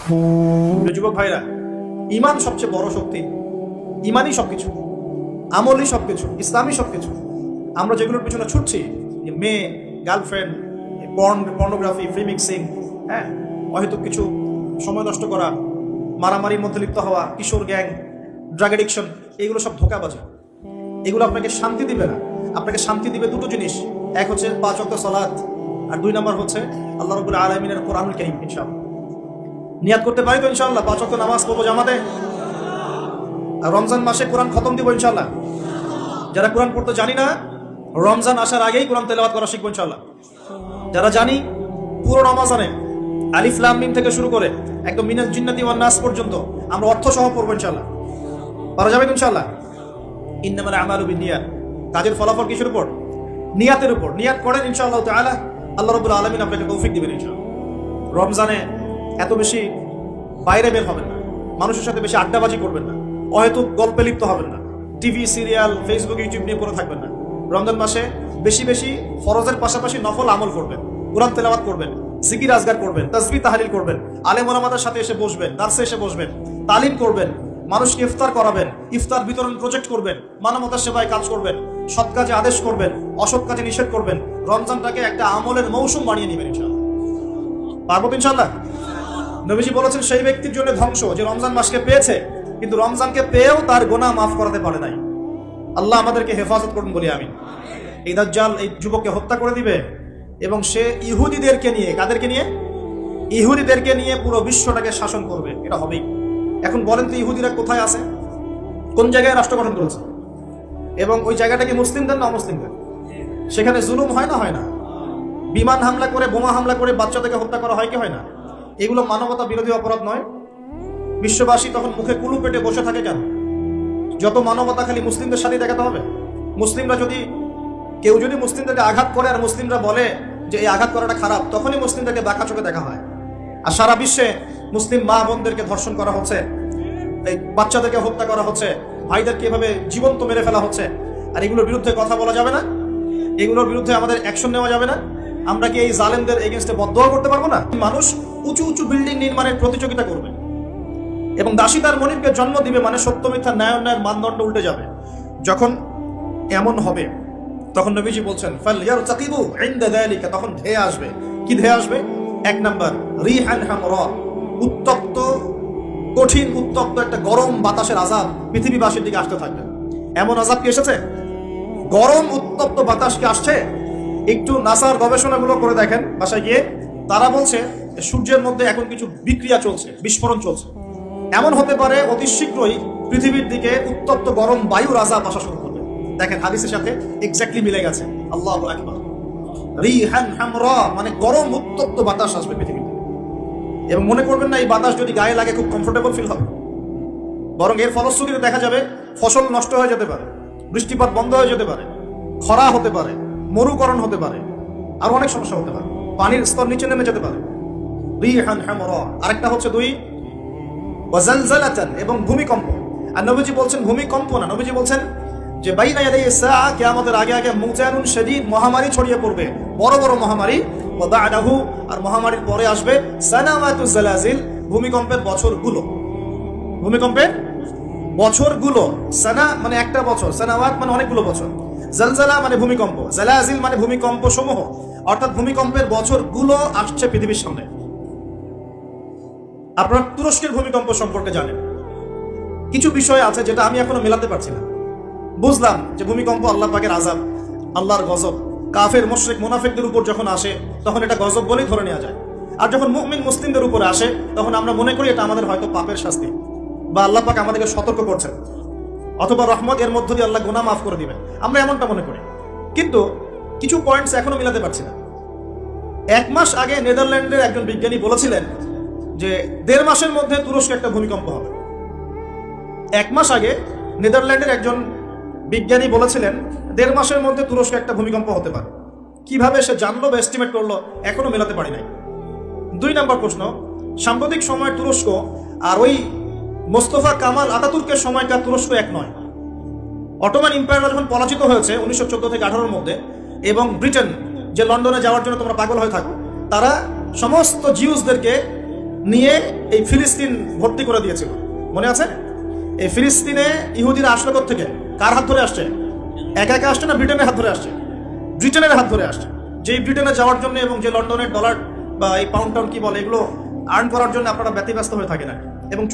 যুবক ভাইরা, ইমান সবচেয়ে বড় শক্তি। ইমানই সবকিছু, আমলই সবকিছু, ইসলামই সবকিছু। আমরা যেগুলোর পিছনে ছুটছি, মেয়ে, গার্লফ্রেন্ড, পর্নোগ্রাফি, ফ্রি মিক্সিং, হ্যাঁ, হয়তো কিছু সময় নষ্ট করা, মারামারির মধ্যে লিপ্ত হওয়া, কিশোর গ্যাং, ড্রাগ এডিকশন, এগুলো সব ধোঁকাবাজি। এগুলো আপনাকে শান্তি দিবে না। আপনাকে শান্তি দিবে দুটো জিনিস, এক হচ্ছে 5 ওয়াক্ত সালাত, আর 2 নম্বর হচ্ছে আল্লাহ রাব্বুল আলামিনের কোরআনুল কারীম। ইনশাআল্লাহ নিয়াত করতে পারি তো ইনশাআল্লাহ 5 ওয়াক্ত নামাজ পড়বো জামাতে, আর রমজান মাসে কোরআন খতম দিব ইনশাআল্লাহ। যারা কোরআন পড়তে জানি না, রমজান আসার আগেই কোরআন তেলাওয়াত করা শিখবো ইনশাআল্লাহ। যারা জানি, পুরো রমাজানে আলিফ লাম মিম থেকে শুরু করে একদম মিনাল জিন্নাতি ওয়ান নাস পর্যন্ত আমরা অর্থ সহ পড়বো ইনশাআল্লাহ। পারা যাবে ইনশাআল্লাহ। ইন্নামাল আমালু বিন্নিয়াত, কাজের ফলাফল কিসের উপর? নিয়াতের উপর। নিয়াত করেন ইনশাআল্লাহ তাআলা, আল্লাহ রাব্বুল আলামিন আপনাকে তৌফিক দিবেন ইনশাআল্লাহ। রমজানে এত বেশি বাইরে বের হবেন না, মানুষের সাথে বেশি আড্ডাবাজি করবেন না, অহেতুক গল্পে লিপ্ত হবেন না, টিভি সিরিয়াল ফেসবুক ইউটিউব নিয়ে পড়ে থাকবেন না। রমজান মাসে বেশি বেশি ফরজের পাশাপাশি নফল আমল করবেন, কোরআন তেলাওয়াত করবেন, জিকির আজগার করবেন, তাসবিহ তাহলিল করবেন, আলেম ওলামাদের সাথে এসে বসবেন, দার্সে এসে বসবেন, তালিম করবেন, মানুষকে ইফতার করাবেন, ইফতার বিতরণ প্রজেক্ট করবেন, মানবতার সেবায় কাজ করবেন, সৎ কাজে আদেশ করবেন, অসৎ কাজে নিষেধ করবেন। রমজানটাকে একটা আমলের মৌসুম বানিয়ে নেবেন ইনশাআল্লাহ। পারবো ইনশাআল্লাহ। নবীজি বলেছেন সেই ব্যক্তির জন্য ধ্বংস যে রমজান মাসকে পেয়েছে কিন্তু রমজানকে পেয়েও তার গুনাহ মাফ করাতে পারে নাই। আল্লাহ আমাদেরকে হেফাজত করুন বলি আমিন। এই দাজ্জাল এই যুবককে হত্যা করে দিবে এবং সে ইহুদিদেরকে নিয়ে, কাদেরকে নিয়ে? ইহুদিদেরকে নিয়ে পুরো বিশ্বটাকে শাসন করবে। এটা হবেই। এখন বলেন তো ইহুদিরা কোথায় আছে? কোন জায়গায় রাষ্ট্র গঠন করেছে? এবং ওই জায়গাটা কি মুসলিমদের না অমুসলিমদের? সেখানে জুলুম হয় না? হয় না? বিমান হামলা করে, বোমা হামলা করে বাচ্চাদেরকে হত্যা করা হয় কি হয় না? এগুলো মানবতা বিরোধী অপরাধ নয়? বিশ্ববাসী তখন মুখে কুলু পেটে বসে থাকে কেন? যত মানবতা খালি মুসলিমদের সাথে দেখাতে হবে? মুসলিমরা যদি, কেউ যদি মুসলিমদেরকে আঘাত করে আর মুসলিমরা বলে যে এই আঘাত করাটা খারাপ, তখনই মুসলিমদেরকে বাঁকা চোখে দেখা হয়। আর সারা বিশ্বে মুসলিম মা বোনদেরকে ধর্ষণ করা হচ্ছে, এই বাচ্চাদেরকে হত্যা করা হচ্ছে, ভাইদেরকে এভাবে জীবন্ত মেরে ফেলা হচ্ছে। আর এগুলোর বিরুদ্ধে কথা বলা যাবে না? এগুলোর বিরুদ্ধে আমাদের অ্যাকশন নেওয়া যাবে না? আমরা কি এই জালেমদের এগেইনস্টে বদদোয়া করতে পারবো না? মানুষ উঁচু উঁচু বিল্ডিং নির্মাণের প্রতিযোগিতা করবে এবং দাসী তার মনিবকে জন্ম দিবে, মানে সত্য মিথ্যা ন্যায় অন্যায়ের মানদণ্ড উল্টে যাবে। যখন এমন হবে তখন নবীজি বলছেন ফালইয়ারতাকিবু ইনদা যালিকা, তখন ধেয়ে আসবে। কি ধেয়ে আসবে? 1 নাম্বার রিহান হামরা, উত্তপ্ত, কঠিন উত্তপ্ত একটা গরম বাতাসের আযাব পৃথিবীবাসীর দিকে আসতে থাকবে। এমন আযাব কি এসেছে? গরম উত্তপ্ত বাতাস কি আসছে? একটু নাসার গবেষণাগুলো করে দেখেন বাসায় গিয়ে। তারা বলছে সূর্যের মধ্যে এখন কিছু বিক্রিয়া চলছে, বিস্ফোরণ চলছে। এমন হতে পারে অতি শীঘ্রই পৃথিবীর দিকে উত্তপ্ত গরম বায়ুর আযাব আসা শুরু করবে। দেখেন হাদিসের সাথে এক্স্যাক্টলি মিলে গেছে। আল্লাহু আকবার। রিহান হামরা মানে গরম উত্তপ্ত বাতাস আসবে পৃথিবীতে। এবং মনে করবেন না এই বাতাস যদি গায়ে লাগে খুব কমফোর্টেবল ফিল হবে, বরং এর ফলশ্রুতিতে দেখা যাবে ফসল নষ্ট হয়ে যেতে পারে, বৃষ্টিপাত বন্ধ হয়ে যেতে পারে, খরা হতে পারে, মরুকরণ হতে পারে, আর অনেক সমস্যা হতে পারে, পানির স্তর নিচে নেমে যেতে পারে। রিহান হামরা। আরেকটা হচ্ছে 2 ওয়াজালজালাতান, এবং ভূমিকম্প। আর নবীজি বলছেন ভূমিকম্প না, নবীজি বলছেন যে বাইনা ইয়াদাই সাআ, কিয়ামতের আগে আগে মুজানুন শাদীদ, মহামারী ছড়িয়ে পড়বে, বড় বড় মহামারী। ওয়া বা'দাহু, আর মহামারীর পরে আসবে সানাওয়াতুজ জালাজিল, ভূমিকম্পের বছরগুলো। ভূমিকম্পের বছরগুলো। সানা মানে একটা বছর, সানাওয়াত মানে অনেকগুলো বছর, জালজালা মানে ভূমিকম্প, জালাজিল মানে ভূমিকম্প সমূহ। অর্থাৎ ভূমিকম্পের বছরগুলো আসছে পৃথিবীর সামনে। আপনারা তুরস্কের ভূমিকম্প সম্পর্কে জানেন। কিছু বিষয় আছে যেটা আমি এখনো মেলাতে পারছি না। বুঝলাম যে ভূমিকম্প আল্লাহ পাকের আযাব, আল্লাহর গজব। কাফের মুশরিক মুনাফিকদের উপর যখন আসে তখন এটা গজব বলেই ধরে নেওয়া যায়। আর যখন মুমিন মুসলিমদের উপরে আসে তখন আমরা মনে করি এটা আমাদের হয়তো পাপের শাস্তি, বা আল্লাহ পাক আমাদেরকে সতর্ক করছেন, অথবা রহমত, এর মধ্য দিয়ে আল্লাহ গুনাহ মাফ করে দিবেন, আমরা এমনটা মনে করি। কিন্তু কিছু পয়েন্টস এখনো মিলাতে পারছি না। 1 মাস আগে নেদারল্যান্ডের একজন বিজ্ঞানী বলেছিলেন যে 1.5 মাসের মধ্যে তুরস্কে একটা ভূমিকম্প হবে। 1 মাস আগে নেদারল্যান্ডের একজন বিজ্ঞানী বলেছিলেন 1.5 মাসের মধ্যে তুরস্কে একটা ভূমিকম্প হতে পারে। কিভাবে সে জানলো বা এস্টিমেট করলো এখনো মেলাতে পারি নাই। 2 নম্বর প্রশ্ন, সাম্প্রতিক সময় তুরস্ক আর ওই মোস্তফা কামাল আতাতুর্কের সময়কার তুরস্ক এক নয়। অটোমান এম্পায়ার যখন পরাজিত হয়েছে 1914 থেকে 18-এর মধ্যে, এবং ব্রিটেন যে লন্ডনে যাওয়ার জন্য তোমরা পাগল হয়ে থাকো, তারা সমস্ত জিউসদেরকে নিয়ে এই ফিলিস্তিন ভর্তি করে দিয়েছিল, মনে আছে? এই ফিলিস্তিনে ইহুদিরা আসলো থেকে কার হাত ধরে আসছে? একা একা আসছে না ব্রিটেনের হাত ধরে আসছে? ব্রিটেনের হাত ধরে আসছে। যেই ব্রিটেনে যাওয়ার জন্য এবং যে লন্ডনের ডলার বা এই পাউন্ড টাউন কি বলে এগুলো আর্ন করার জন্য আপনারা ব্যতিব্যস্ত হয়ে থাকেন এবং